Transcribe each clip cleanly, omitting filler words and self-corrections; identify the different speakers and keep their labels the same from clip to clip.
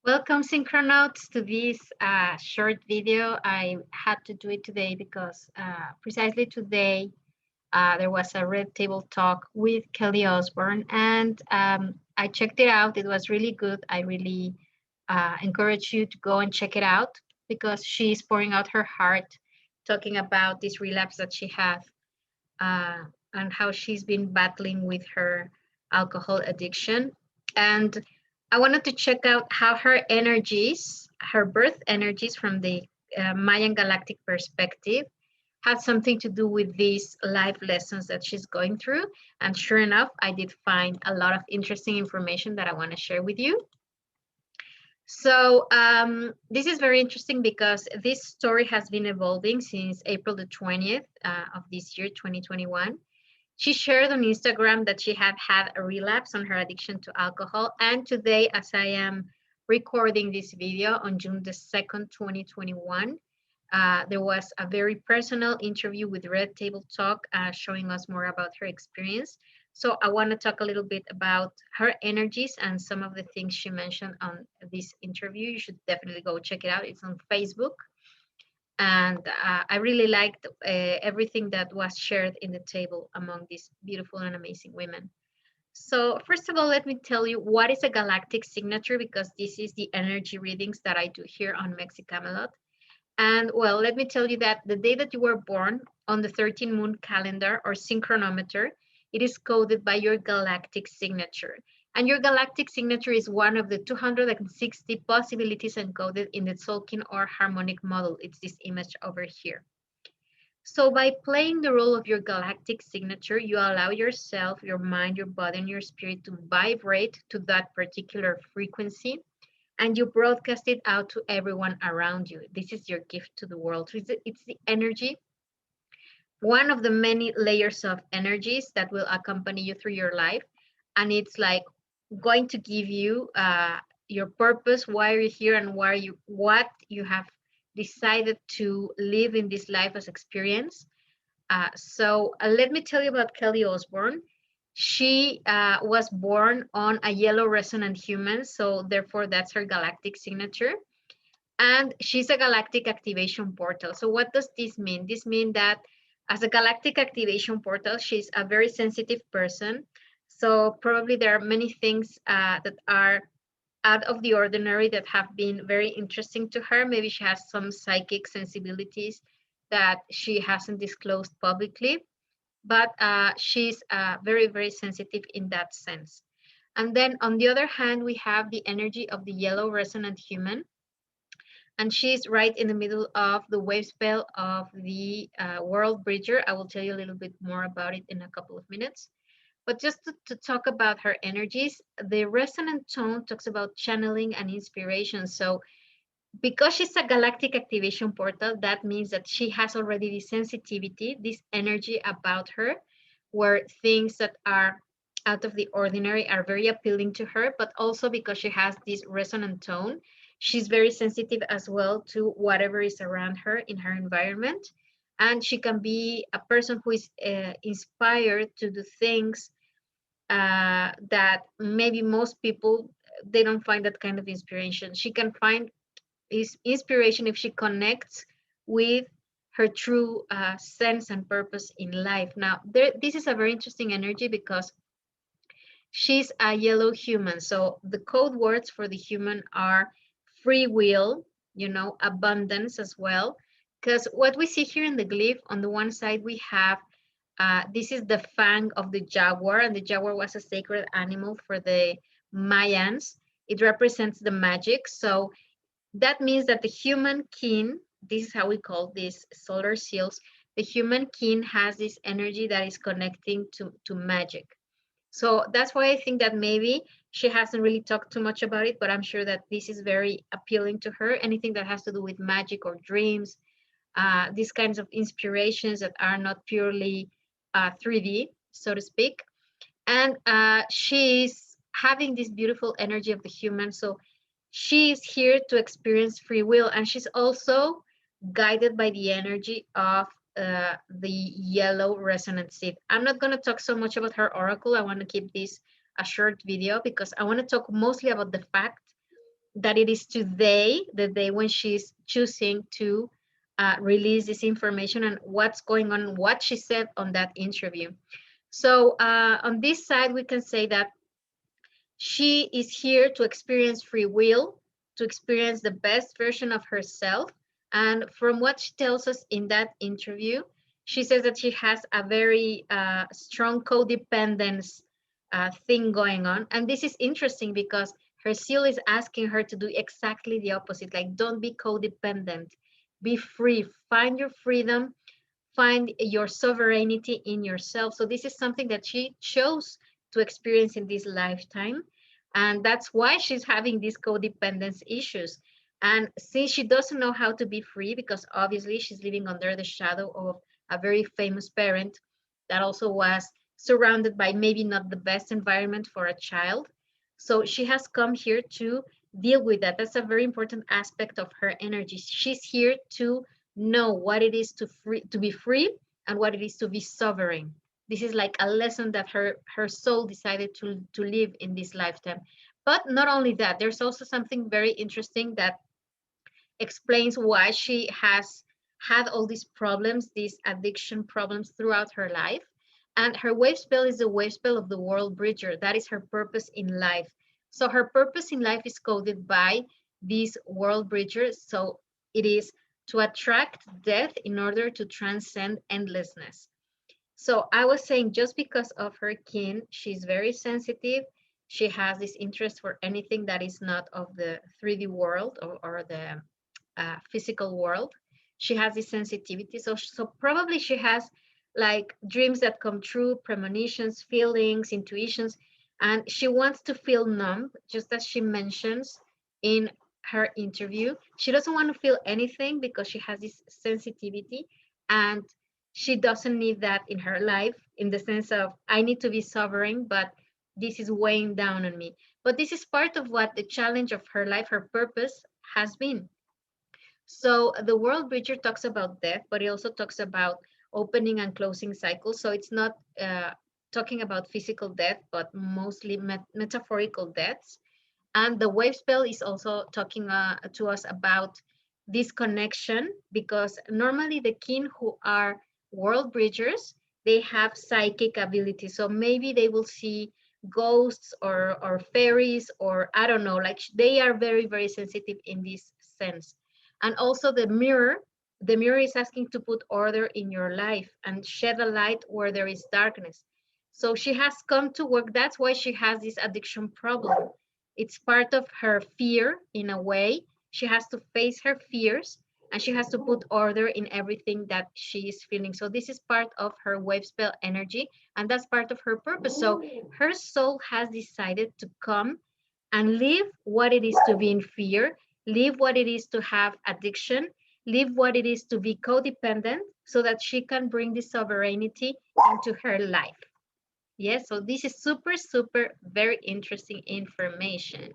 Speaker 1: Welcome, Synchronauts, to this short video. I had to do it today because precisely today there was a Red Table Talk with Kelly Osbourne, and I checked it out. It was really good. I really encourage you to go and check it out because she's pouring out her heart, talking about this relapse that she had uh, and how she's been battling with her alcohol addiction. And I wanted to check out how her energies, her birth energies from the Mayan galactic perspective, had something to do with these life lessons that she's going through. And sure enough, I did find a lot of interesting information that I want to share with you. So this is very interesting because this story has been evolving since April the 20th of this year, 2021. She shared on Instagram that she had had a relapse on her addiction to alcohol. And today, as I am recording this video on June the 2nd, 2021, there was a very personal interview with Red Table Talk showing us more about her experience. So I want to talk a little bit about her energies and some of the things she mentioned on this interview. You should definitely go check it out. It's on Facebook. And I really liked everything that was shared in the table among these beautiful and amazing women. So first of all, let me tell you what is a galactic signature, because this is the energy readings that I do here on Mexxicamelot. And well, let me tell you that the day that you were born on the 13 moon calendar or synchronometer, it is coded by your galactic signature. And your galactic signature is one of the 260 possibilities encoded in the Tzolk'in or harmonic model. It's this image over here. So by playing the role of your galactic signature, you allow yourself, your mind, your body, and your spirit to vibrate to that particular frequency, and you broadcast it out to everyone around you. This is your gift to the world. It's the energy, one of the many layers of energies that will accompany you through your life. And it's like going to give you your purpose, why you're here, and what you have decided to live in this life as experience. So let me tell you about Kelly Osbourne. She was born on a yellow resonant human, so therefore that's her galactic signature. And she's a galactic activation portal. So what does this mean? This means that as a galactic activation portal, she's a very sensitive person. So probably there are many things that are out of the ordinary that have been very interesting to her. Maybe she has some psychic sensibilities that she hasn't disclosed publicly, but she's very, very sensitive in that sense. And then on the other hand, we have the energy of the yellow resonant human. And she's right in the middle of the wave spell of the World Bridger. I will tell you a little bit more about it in a couple of minutes. But just to talk about her energies, the resonant tone talks about channeling and inspiration. So because she's a galactic activation portal, that means that she has already this sensitivity, this energy about her, where things that are out of the ordinary are very appealing to her, but also because she has this resonant tone, she's very sensitive as well to whatever is around her in her environment. And she can be a person who is inspired to do things that maybe most people, they don't find that kind of inspiration. She can find is inspiration if she connects with her true sense and purpose in life. Now, this is a very interesting energy because she's a yellow human. So the code words for the human are free will, abundance as well. Because what we see here in the glyph, on the one side, we have this is the fang of the jaguar, and the jaguar was a sacred animal for the Mayans. It represents the magic. So that means that the human kin, this is how we call these solar seals, the human kin has this energy that is connecting to magic. So that's why I think that maybe she hasn't really talked too much about it, but I'm sure that this is very appealing to her. Anything that has to do with magic or dreams, these kinds of inspirations that are not purely 3D, so to speak. And she's having this beautiful energy of the human. So she's here to experience free will, and she's also guided by the energy of the yellow resonant seed. I'm not going to talk so much about her oracle. I want to keep this a short video because I want to talk mostly about the fact that it is today, the day when she's choosing to release this information and what's going on, what she said on that interview. So on this side, we can say that she is here to experience free will, to experience the best version of herself. And from what she tells us in that interview, she says that she has a very strong codependence thing going on. And this is interesting because her seal is asking her to do exactly the opposite. Like, don't be codependent, be free, find your freedom, find your sovereignty in yourself. So this is something that she chose to experience in this lifetime. And that's why she's having these codependence issues. And since she doesn't know how to be free, because obviously she's living under the shadow of a very famous parent that also was surrounded by maybe not the best environment for a child. So she has come here to deal with that. That's a very important aspect of her energy. She's here to know what it is to be free and what it is to be sovereign. This is like a lesson that her soul decided to live in this lifetime. But not only that, there's also something very interesting that explains why she has had all these problems, these addiction problems throughout her life. And her wave spell is the wave spell of the world bridger. That is her purpose in life. So her purpose in life is coded by these world bridgers. So it is to attract death in order to transcend endlessness. So I was saying, just because of her kin, she's very sensitive. She has this interest for anything that is not of the 3D world or the physical world. She has this sensitivity. So probably she has like dreams that come true, premonitions, feelings, intuitions, and she wants to feel numb, just as she mentions in her interview. She doesn't want to feel anything because she has this sensitivity, and she doesn't need that in her life, in the sense of, I need to be sovereign, but this is weighing down on me. But this is part of what the challenge of her life, her purpose has been. So the world bridger talks about death, but it also talks about opening and closing cycles. So it's not talking about physical death, but mostly metaphorical deaths. And the wave spell is also talking to us about this connection, because normally the kin who are world bridgers, they have psychic abilities. So maybe they will see ghosts or fairies, or I don't know, like they are very, very sensitive in this sense. And also the mirror is asking to put order in your life and shed a light where there is darkness. So she has come to work. That's why she has this addiction problem. It's part of her fear in a way. She has to face her fears, and she has to put order in everything that she is feeling. So this is part of her wave spell energy, and that's part of her purpose. So her soul has decided to come and live what it is to be in fear, live what it is to have addiction, live what it is to be codependent, so that she can bring this sovereignty into her life. Yes, so this is super, super, very interesting information.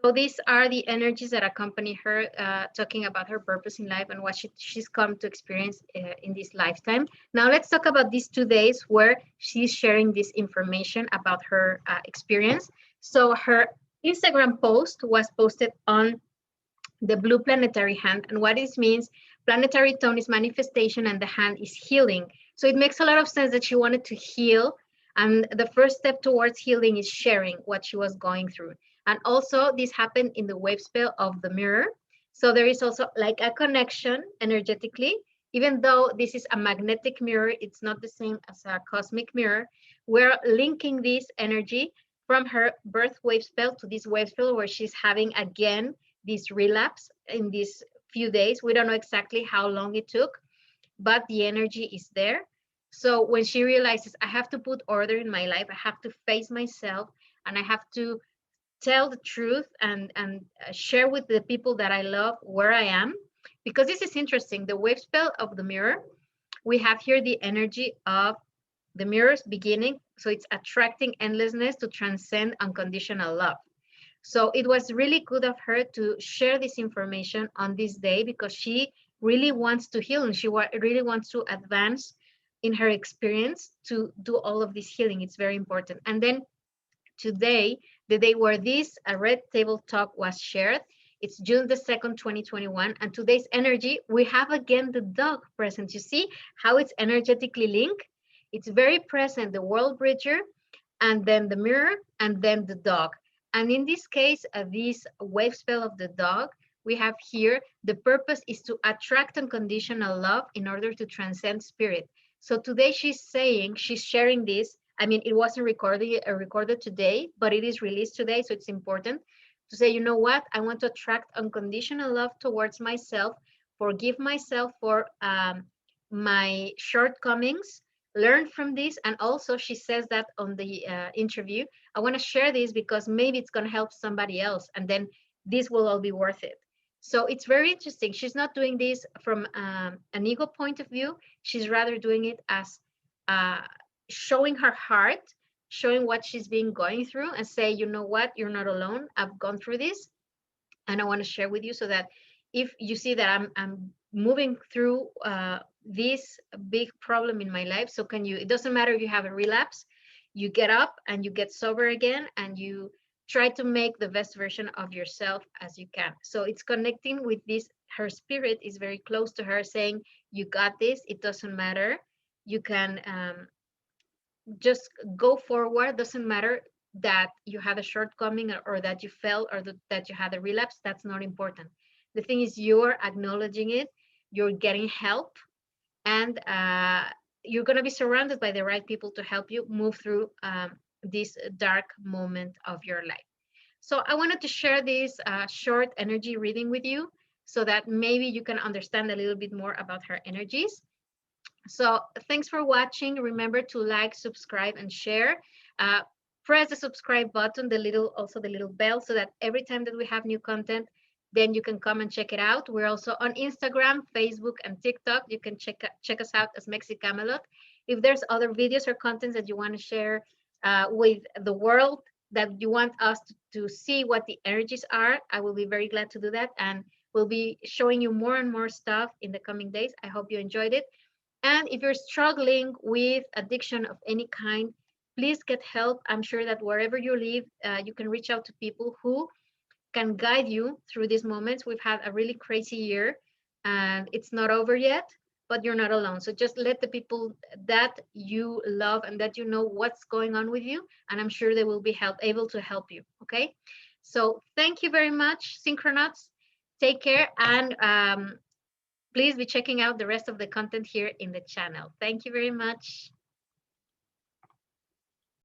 Speaker 1: So these are the energies that accompany her, talking about her purpose in life and what she's come to experience in this lifetime. Now let's talk about these 2 days where she's sharing this information about her experience. So her Instagram post was posted on the blue planetary hand. And what this means, planetary tone is manifestation and the hand is healing. So it makes a lot of sense that she wanted to heal. And the first step towards healing is sharing what she was going through. And also this happened in the wave spell of the mirror. So there is also like a connection energetically. Even though this is a magnetic mirror, it's not the same as a cosmic mirror. We're linking this energy from her birth wave spell to this wave spell where she's having again this relapse in these few days. We don't know exactly how long it took, but the energy is there. So when she realizes, I have to put order in my life, I have to face myself, and I have to tell the truth and share with the people that I love where I am. Because this is interesting, the wave spell of the mirror, we have here the energy of the mirror's beginning. So it's attracting endlessness to transcend unconditional love. So it was really good of her to share this information on this day, because she really wants to heal and she really wants to advance in her experience to do all of this healing. It's very important. And then today, the day where this Red Table Talk was shared. It's June the 2nd, 2021. And today's energy, we have again the dog present. You see how it's energetically linked? It's very present, the world bridger, and then the mirror, and then the dog. And in this case, this wave spell of the dog, we have here, the purpose is to attract unconditional love in order to transcend spirit. So today she's saying, she's sharing this. I mean, it wasn't recorded today, but it is released today. So it's important to say, you know what? I want to attract unconditional love towards myself, forgive myself for my shortcomings, learn from this. And also she says that on the interview, I want to share this because maybe it's going to help somebody else, and then this will all be worth it. So it's very interesting. She's not doing this from an ego point of view. She's rather doing it as showing her heart, showing what she's been going through, and say, you know what, you're not alone. I've gone through this, and I want to share with you so that if you see that I'm moving through this big problem in my life, so can you. It doesn't matter if you have a relapse, you get up and you get sober again, and you try to make the best version of yourself as you can. So it's connecting with this. Her spirit is very close to her, saying, you got this. It doesn't matter. You can just go forward. Doesn't matter that you had a shortcoming, or that you fell, or that you had a relapse. That's not important. The thing is, you're acknowledging it, you're getting help, and you're going to be surrounded by the right people to help you move through this dark moment of your life. So I wanted to share this short energy reading with you so that maybe you can understand a little bit more about her energies. So thanks for watching. Remember to like, subscribe, and share. Press the subscribe button, also the little bell, so that every time that we have new content, then you can come and check it out. We're also on Instagram, Facebook, and TikTok. You can check us out as Mexxicamelot. If there's other videos or contents that you want to share with the world, that you want us to see what the energies are, I will be very glad to do that. And we'll be showing you more and more stuff in the coming days. I hope you enjoyed it. And if you're struggling with addiction of any kind, please get help. I'm sure that wherever you live, you can reach out to people who can guide you through these moments. We've had a really crazy year, and it's not over yet, but you're not alone. So just let the people that you love and that you know what's going on with you, and I'm sure they will be able to help you. Okay. So thank you very much, Synchronauts. Take care, and please be checking out the rest of the content here in the channel. Thank you very much.